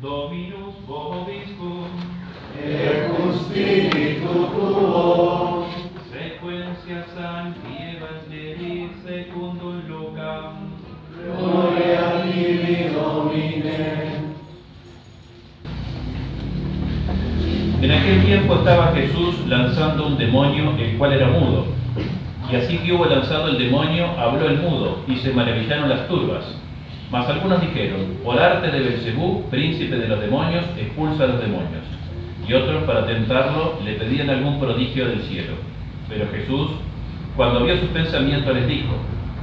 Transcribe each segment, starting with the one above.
Dominus vobiscum. Et cum spiritu tuo. Sequentia Sancti Evangelii secundum Lucam. Gloria a tibi, Domine. En aquel tiempo estaba Jesús lanzando un demonio, el cual era mudo. Y así que hubo lanzado el demonio, habló el mudo, y se maravillaron las turbas. Mas algunos dijeron: por arte de Belcebú, príncipe de los demonios, expulsa a los demonios. Y otros, para tentarlo, le pedían algún prodigio del cielo. Pero Jesús, cuando vio sus pensamientos, les dijo: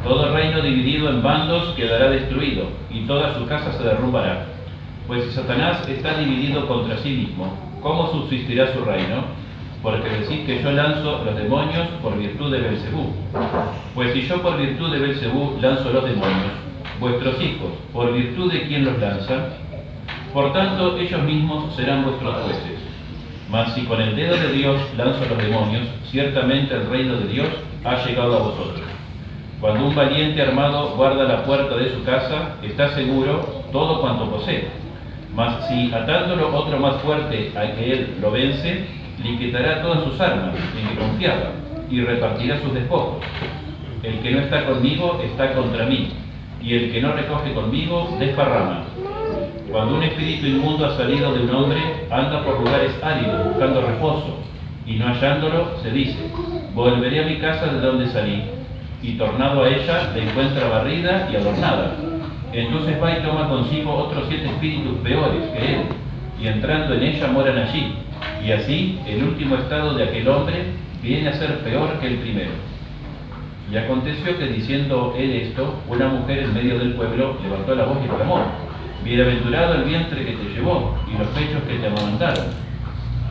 todo reino dividido en bandos quedará destruido, y toda su casa se derrumbará. Pues si Satanás está dividido contra sí mismo, ¿cómo subsistirá su reino? Porque decís que yo lanzo los demonios por virtud de Belcebú. Pues si yo por virtud de Belcebú lanzo los demonios, vuestros hijos, ¿por virtud de quién los lanzan? Por tanto, ellos mismos serán vuestros jueces. Mas si con el dedo de Dios lanzo los demonios, ciertamente el reino de Dios ha llegado a vosotros. Cuando un valiente armado guarda la puerta de su casa, está seguro todo cuanto posee. Mas si atándolo otro más fuerte a que él lo vence, le quitará todas sus armas en que confiaba y repartirá sus despojos. El que no está conmigo está contra mí, y el que no recoge conmigo desparrama. Cuando un espíritu inmundo ha salido de un hombre, anda por lugares áridos buscando reposo, y no hallándolo, se dice: volveré a mi casa de donde salí, y tornado a ella, la encuentra barrida y adornada. Entonces va y toma consigo otros 7 espíritus peores que él, y entrando en ella moran allí. Y así, el último estado de aquel hombre viene a ser peor que el primero. Y aconteció que, diciendo él esto, una mujer en medio del pueblo levantó la voz y clamó: bienaventurado el vientre que te llevó y los pechos que te amamantaron.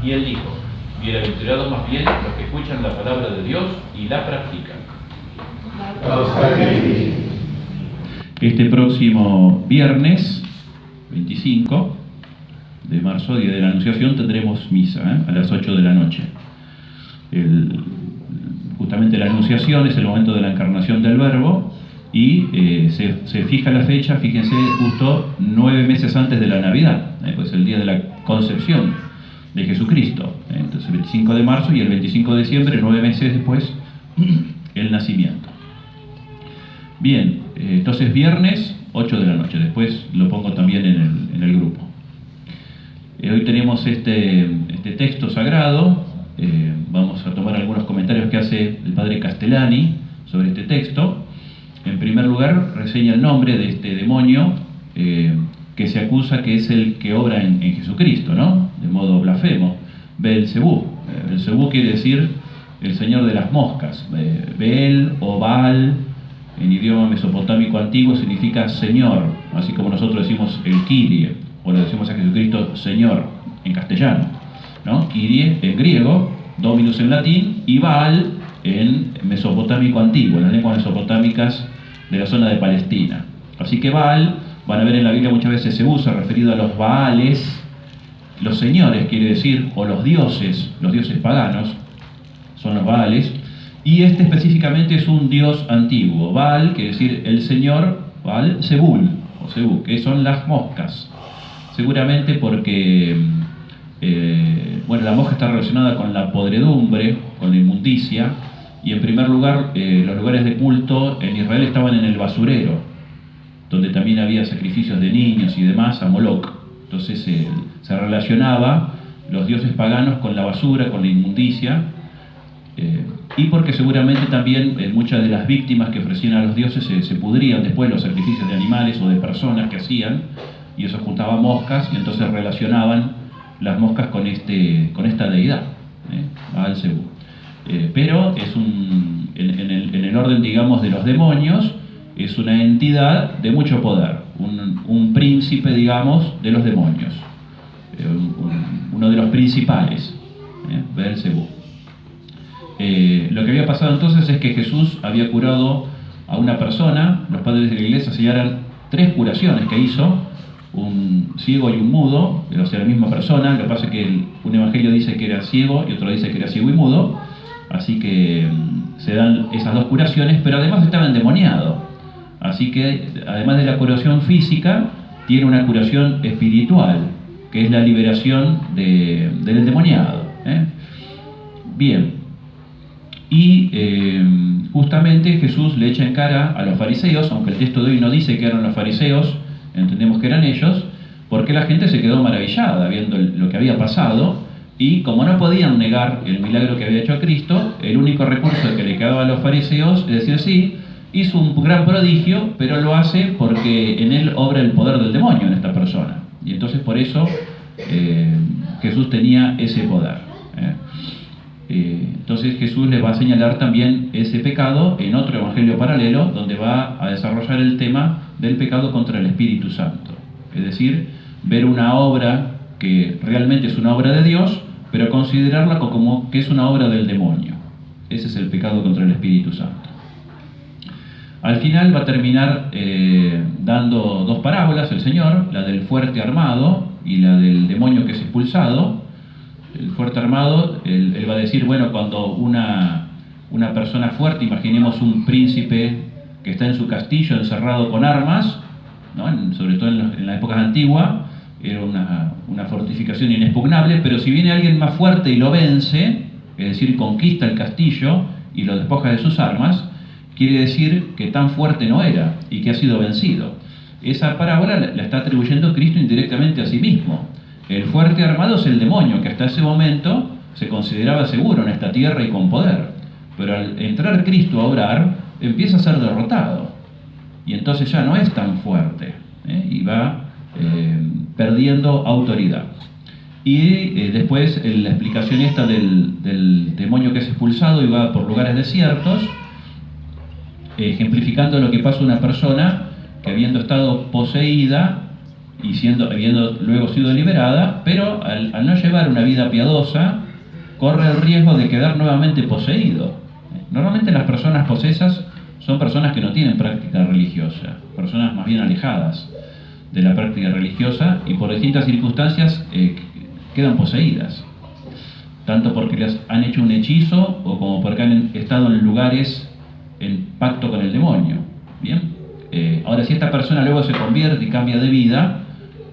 Y él dijo: bienaventurados más bien los que escuchan la palabra de Dios y la practican. Este próximo viernes 25 de marzo, día de la Anunciación, tendremos misa a las 8 de la noche. Justamente la Anunciación es el momento de la encarnación del Verbo, y se fija la fecha, fíjense, justo 9 meses antes de la Navidad, pues el día de la concepción de Jesucristo. Entonces el 25 de marzo y el 25 de diciembre, 9 meses después, el nacimiento. Bien, entonces viernes 8 de la noche, después lo pongo también en el grupo. Hoy tenemos este texto sagrado. Vamos a tomar algunos comentarios que hace el padre Castellani sobre este texto. En primer lugar, reseña el nombre de este demonio que se acusa que es el que obra en Jesucristo, ¿no? De modo blasfemo. Belcebú. Belcebú quiere decir el señor de las moscas. Bel o Baal, en idioma mesopotámico antiguo, significa señor, así como nosotros decimos el Kyrie, o le decimos a Jesucristo Señor en castellano, ¿no? Kyrie en griego, Dominus en latín, y Baal en mesopotámico antiguo, en las lenguas mesopotámicas de la zona de Palestina. Así que Baal, van a ver en la Biblia muchas veces se usa referido a los Baales, los señores quiere decir, o los dioses paganos, son los Baales, y este específicamente es un dios antiguo. Baal quiere decir el señor, Baal Zebul, o Zebú, que son las moscas. Seguramente porque, la mosca está relacionada con la podredumbre, con la inmundicia, y en primer lugar, los lugares de culto en Israel estaban en el basurero, donde también había sacrificios de niños y demás a Moloch. Entonces se relacionaba los dioses paganos con la basura, con la inmundicia, y porque seguramente también muchas de las víctimas que ofrecían a los dioses se pudrían después, los sacrificios de animales o de personas que hacían, y eso juntaba moscas, y entonces relacionaban las moscas con esta deidad, Baal Zebú. Pero es en el orden, digamos, de los demonios, es una entidad de mucho poder, un príncipe, digamos, de los demonios, uno de los principales, Belcebú. Lo que había pasado entonces es que Jesús había curado a una persona. Los padres de la iglesia señalan 3 curaciones que hizo: un ciego y un mudo, o sea, la misma persona. Lo que pasa es que un evangelio dice que era ciego y otro dice que era ciego y mudo, así que se dan esas 2 curaciones, pero además estaba endemoniado. Así que, además de la curación física, tiene una curación espiritual, que es la liberación del endemoniado. Bien, y justamente Jesús le echa en cara a los fariseos, aunque el texto de hoy no dice que eran los fariseos, entendemos que eran ellos, porque la gente se quedó maravillada viendo lo que había pasado, y como no podían negar el milagro que había hecho a Cristo, el único recurso que le quedaba a los fariseos es decir, sí, hizo un gran prodigio, pero lo hace porque en él obra el poder del demonio en esta persona. Y entonces por eso Jesús tenía ese poder. Entonces Jesús les va a señalar también ese pecado en otro evangelio paralelo, donde va a desarrollar el tema del pecado contra el Espíritu Santo. Es decir, ver una obra que realmente es una obra de Dios, pero considerarla como que es una obra del demonio. Ese es el pecado contra el Espíritu Santo. Al final va a terminar dando dos parábolas el Señor, la del fuerte armado y la del demonio que es expulsado. El fuerte armado, él va a decir, bueno, cuando una persona fuerte, imaginemos un príncipe que está en su castillo encerrado con armas, ¿no? Sobre todo en las épocas antiguas, era una fortificación inexpugnable, pero si viene alguien más fuerte y lo vence, es decir, conquista el castillo y lo despoja de sus armas, quiere decir que tan fuerte no era y que ha sido vencido. Esa parábola la está atribuyendo Cristo indirectamente a sí mismo. El fuerte armado es el demonio, que hasta ese momento se consideraba seguro en esta tierra y con poder. Pero al entrar Cristo a obrar, empieza a ser derrotado. Y entonces ya no es tan fuerte, y va perdiendo autoridad. Y después la explicación esta del demonio que es expulsado y va por lugares desiertos, ejemplificando lo que pasa a una persona que habiendo estado poseída y habiendo luego sido liberada, pero al no llevar una vida piadosa, corre el riesgo de quedar nuevamente poseído. Normalmente las personas posesas son personas que no tienen práctica religiosa, personas más bien alejadas de la práctica religiosa y por distintas circunstancias quedan poseídas, tanto porque les han hecho un hechizo o como porque han estado en lugares en pacto con el demonio. Bien, ahora si esta persona luego se convierte y cambia de vida,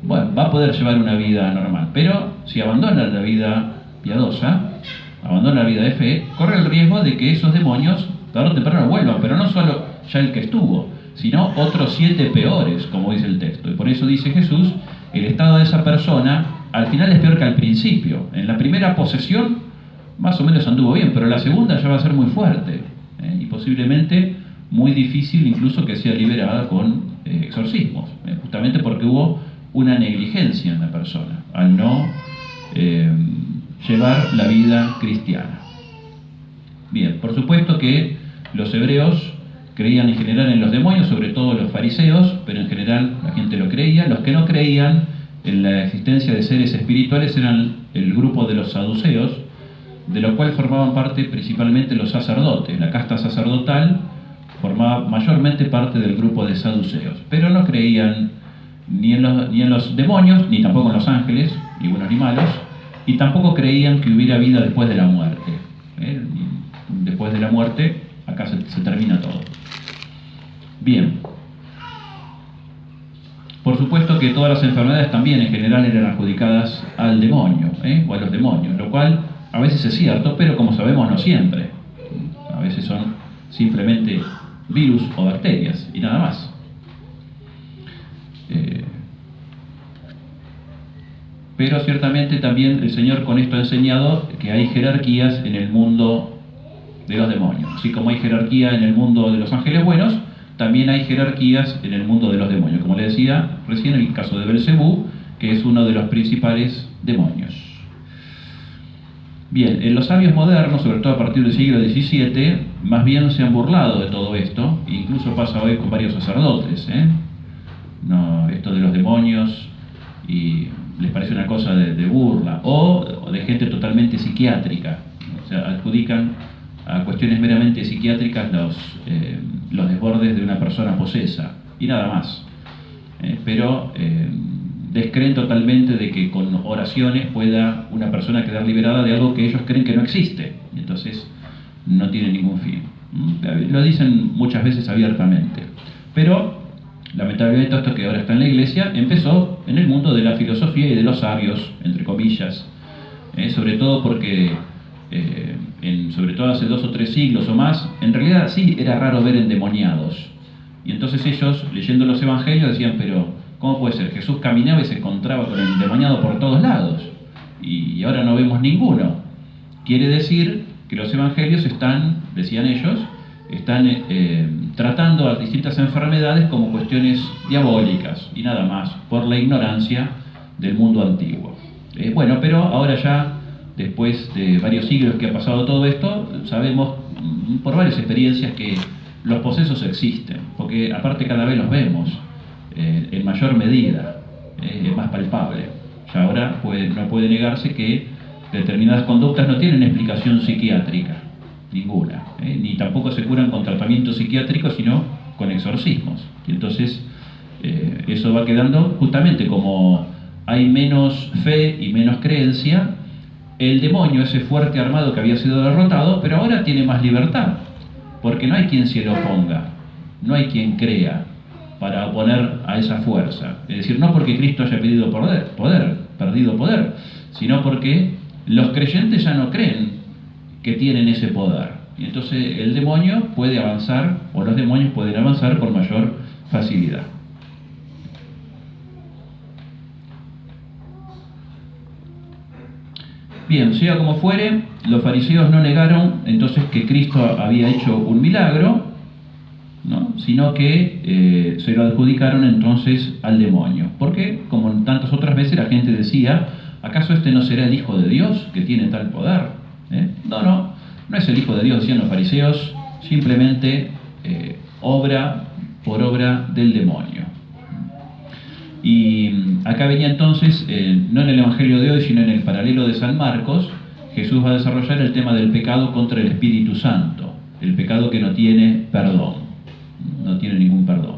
bueno, va a poder llevar una vida normal, pero si abandona la vida piadosa, abandona la vida de fe, corre el riesgo de que esos demonios tarde o temprano vuelvan, pero no solo ya el que estuvo, sino otros 7 peores, como dice el texto. Y por eso dice Jesús, el estado de esa persona al final es peor que al principio. En la primera posesión más o menos anduvo bien, pero la segunda ya va a ser muy fuerte, y posiblemente muy difícil incluso que sea liberada con exorcismos, justamente porque hubo una negligencia en la persona al no llevar la vida cristiana. Bien, por supuesto que los hebreos creían en general en los demonios, sobre todo los fariseos, pero en general la gente lo creía. Los que no creían en la existencia de seres espirituales eran el grupo de los saduceos, de lo cual formaban parte principalmente los sacerdotes. La casta sacerdotal formaba mayormente parte del grupo de saduceos, pero no creían ni en los demonios, ni tampoco en los ángeles, ni buenos ni malos, y tampoco creían que hubiera vida después de la muerte. Después de la muerte, acá se termina todo. Bien. Por supuesto que todas las enfermedades también en general eran adjudicadas al demonio, o a los demonios, lo cual a veces es cierto, pero como sabemos no siempre. A veces son simplemente virus o bacterias y nada más. Pero ciertamente también el Señor con esto ha enseñado que hay jerarquías en el mundo de los demonios. Así como hay jerarquía en el mundo de los ángeles buenos, también hay jerarquías en el mundo de los demonios. Como le decía recién, el caso de Belcebú, que es uno de los principales demonios. Bien, en los sabios modernos, sobre todo a partir del siglo XVII, más bien se han burlado de todo esto, e incluso pasa hoy con varios sacerdotes, No, esto de los demonios, y les parece una cosa de burla, o de gente totalmente psiquiátrica. O sea, adjudican a cuestiones meramente psiquiátricas los desbordes de una persona posesa, y nada más. Pero descreen totalmente de que con oraciones pueda una persona quedar liberada de algo que ellos creen que no existe, y entonces no tiene ningún fin. Lo dicen muchas veces abiertamente. Pero lamentablemente esto que ahora está en la Iglesia empezó en el mundo de la filosofía y de los sabios, entre comillas, sobre todo porque, sobre todo hace 2 o 3 siglos o más, en realidad sí era raro ver endemoniados. Y entonces ellos, leyendo los evangelios, decían, pero ¿cómo puede ser? Jesús caminaba y se encontraba con el endemoniado por todos lados, y ahora no vemos ninguno. Quiere decir que los evangelios están, decían ellos, están tratando a distintas enfermedades como cuestiones diabólicas y nada más, por la ignorancia del mundo antiguo. Bueno, pero ahora ya, después de varios siglos que ha pasado todo esto, sabemos por varias experiencias que los posesos existen, porque aparte cada vez los vemos en mayor medida, es más palpable. Ya ahora no puede negarse que determinadas conductas no tienen explicación psiquiátrica, ninguna, ni tampoco se curan con tratamiento psiquiátrico, sino con exorcismos. Y entonces eso va quedando justamente como hay menos fe y menos creencia, el demonio, ese fuerte armado que había sido derrotado, pero ahora tiene más libertad, porque no hay quien se le oponga, no hay quien crea para oponer a esa fuerza. Es decir, no porque Cristo haya perdido poder, sino porque los creyentes ya no creen que tienen ese poder. Y entonces el demonio puede avanzar, o los demonios pueden avanzar con mayor facilidad. Bien, sea como fuere, los fariseos no negaron entonces que Cristo había hecho un milagro, ¿no? Sino que se lo adjudicaron entonces al demonio. Porque, como en tantas otras veces, la gente decía, ¿acaso este no será el Hijo de Dios que tiene tal poder? No es el Hijo de Dios, decían los fariseos, simplemente obra por obra del demonio. Y acá venía entonces, no en el Evangelio de hoy, sino en el paralelo de San Marcos, Jesús va a desarrollar el tema del pecado contra el Espíritu Santo, el pecado que no tiene perdón, no tiene ningún perdón.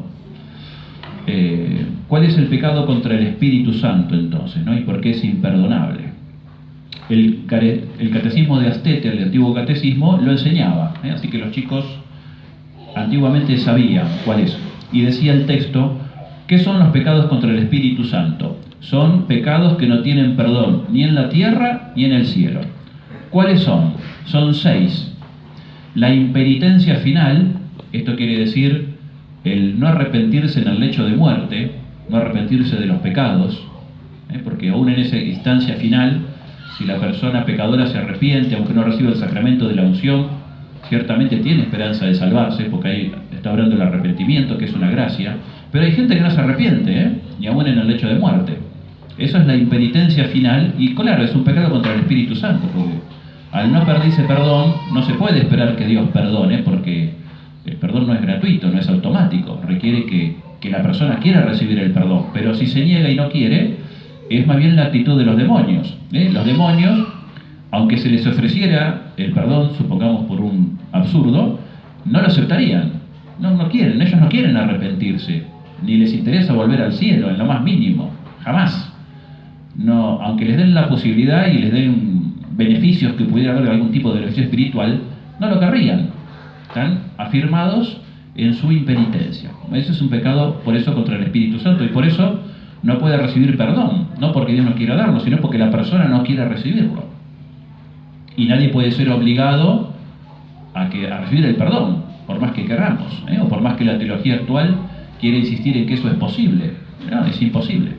¿Cuál es el pecado contra el Espíritu Santo entonces, ¿no? ¿Y por qué es imperdonable? El catecismo de Astete, el antiguo catecismo, lo enseñaba, así que los chicos antiguamente sabían cuál es. Y decía el texto, ¿qué son los pecados contra el Espíritu Santo? Son pecados que no tienen perdón, ni en la tierra ni en el cielo. ¿Cuáles son? Son 6. La impenitencia final, esto quiere decir el no arrepentirse en el lecho de muerte, no arrepentirse de los pecados, porque aún en esa instancia final, si la persona pecadora se arrepiente, aunque no reciba el sacramento de la unción, ciertamente tiene esperanza de salvarse, porque ahí está hablando del arrepentimiento, que es una gracia, pero hay gente que no se arrepiente, y aún en el lecho de muerte. Eso es la impenitencia final, y claro, es un pecado contra el Espíritu Santo, porque al no pedirse perdón, no se puede esperar que Dios perdone, porque el perdón no es gratuito, no es automático, requiere que la persona quiera recibir el perdón, pero si se niega y no quiere, es más bien la actitud de los demonios. Los demonios, aunque se les ofreciera el perdón, supongamos por un absurdo, no lo aceptarían, no quieren, ellos no quieren arrepentirse, ni les interesa volver al cielo, en lo más mínimo, jamás. No, aunque les den la posibilidad y les den beneficios que pudiera haber algún tipo de beneficio espiritual, no lo querrían. Están afirmados en su impenitencia. Ese es un pecado, por eso, contra el Espíritu Santo, y por eso no puede recibir perdón, no porque Dios no quiera darlo, sino porque la persona no quiere recibirlo. Y nadie puede ser obligado a recibir el perdón, por más que queramos, o por más que la teología actual quiera insistir en que eso es posible. No, es imposible.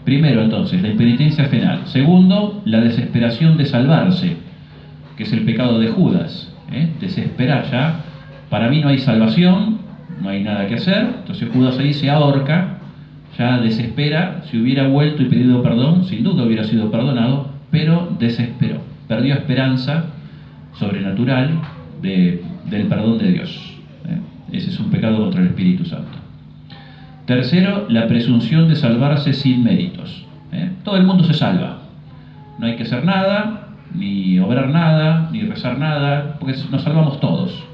Primero, entonces, la impenitencia final. Segundo, la desesperación de salvarse, que es el pecado de Judas. Desesperar ya, para mí no hay salvación, no hay nada que hacer, entonces Judas ahí se ahorca, ya desespera. Si hubiera vuelto y pedido perdón, sin duda hubiera sido perdonado, pero desesperó, perdió esperanza sobrenatural del perdón de Dios. Ese es un pecado contra el Espíritu Santo. Tercero, la presunción de salvarse sin méritos. Todo el mundo se salva, no hay que hacer nada, ni obrar nada, ni rezar nada, porque nos salvamos todos.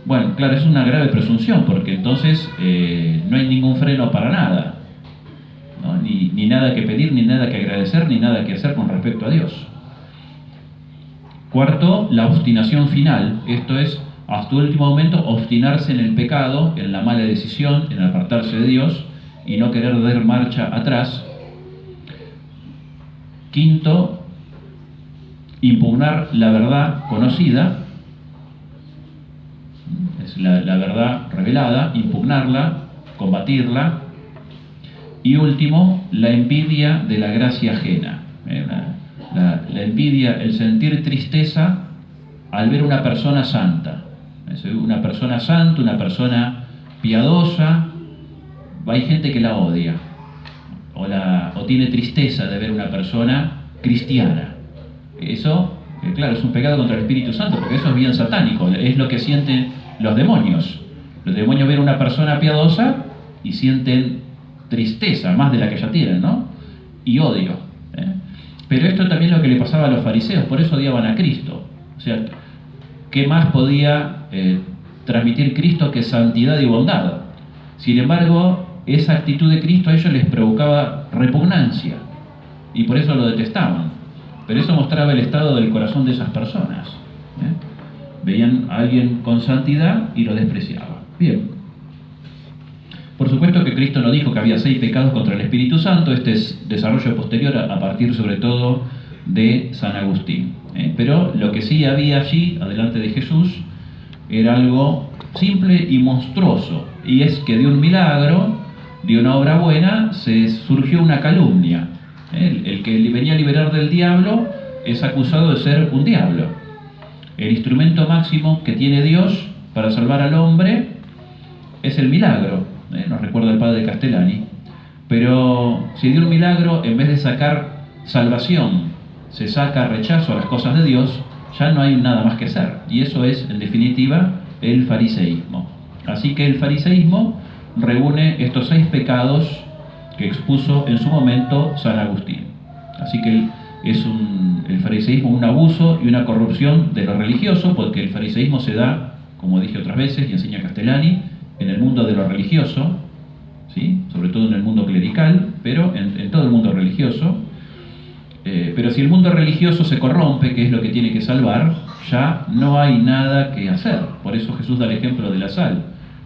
Bueno, claro, es una grave presunción, porque entonces no hay ningún freno para nada, ¿no? Ni nada que pedir, ni nada que agradecer, ni nada que hacer con respecto a Dios. Cuarto, la obstinación final, esto es hasta el último momento obstinarse en el pecado, en la mala decisión, en apartarse de Dios y no querer dar marcha atrás. Quinto, impugnar la verdad conocida, es la verdad revelada, impugnarla, combatirla. Y último, la envidia de la gracia ajena. La envidia, el sentir tristeza al ver una persona santa. Una persona santa, una persona piadosa, hay gente que la odia o tiene tristeza de ver una persona cristiana. Eso, claro, es un pecado contra el Espíritu Santo, porque eso es bien satánico, es lo que sienten los demonios. Los demonios ven a una persona piadosa y sienten tristeza, más de la que ya tienen, ¿no? Y odio. Pero esto también es lo que le pasaba a los fariseos, por eso odiaban a Cristo. O sea, ¿qué más podía transmitir Cristo que santidad y bondad? Sin embargo, esa actitud de Cristo a ellos les provocaba repugnancia y por eso lo detestaban. Pero eso mostraba el estado del corazón de esas personas. Veían a alguien con santidad y lo despreciaban. Bien. Por supuesto que Cristo no dijo que había 6 pecados contra el Espíritu Santo. Este es desarrollo posterior a partir sobre todo de San Agustín. Pero lo que sí había allí, adelante de Jesús, era algo simple y monstruoso. Y es que de un milagro, de una obra buena, se surgió una calumnia. El que venía a liberar del diablo es acusado de ser un diablo. El instrumento máximo que tiene Dios para salvar al hombre es el milagro. Nos recuerda el padre Castellani. Pero si de un milagro, en vez de sacar salvación, se saca rechazo a las cosas de Dios, ya no hay nada más que hacer. Y eso es, en definitiva, el fariseísmo. Así que el fariseísmo reúne estos 6 pecados que expuso en su momento San Agustín. Así que es el fariseísmo un abuso y una corrupción de lo religioso, porque el fariseísmo se da, como dije otras veces y enseña Castellani, en el mundo de lo religioso, ¿sí? Sobre todo en el mundo clerical, pero en todo el mundo religioso. Pero si el mundo religioso se corrompe, que es lo que tiene que salvar, ya no hay nada que hacer. Por eso Jesús da el ejemplo de la sal.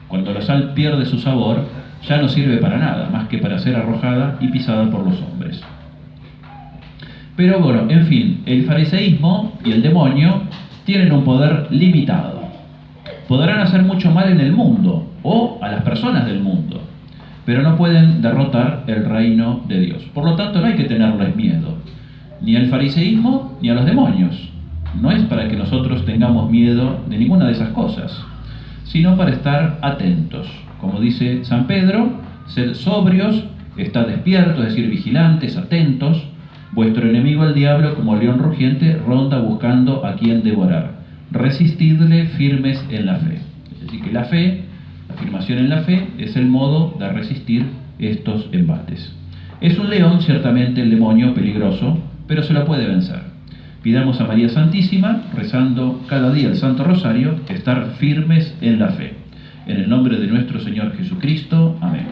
Cuando la sal pierde su sabor, ya no sirve para nada, más que para ser arrojada y pisada por los hombres. Pero bueno, en fin, el fariseísmo y el demonio tienen un poder limitado. Podrán hacer mucho mal en el mundo o a las personas del mundo, pero no pueden derrotar el reino de Dios. Por lo tanto, no hay que tenerles miedo, ni al fariseísmo ni a los demonios. No es para que nosotros tengamos miedo de ninguna de esas cosas, sino para estar atentos. Como dice San Pedro, sed sobrios, estad despiertos, es decir, vigilantes, atentos. Vuestro enemigo el diablo, como león rugiente, ronda buscando a quien devorar. Resistidle firmes en la fe. Es decir, que la fe, la afirmación en la fe, es el modo de resistir estos embates. Es un león, ciertamente, el demonio peligroso, pero se lo puede vencer. Pidamos a María Santísima, rezando cada día el Santo Rosario, estar firmes en la fe. En el nombre de nuestro Señor Jesucristo. Amén.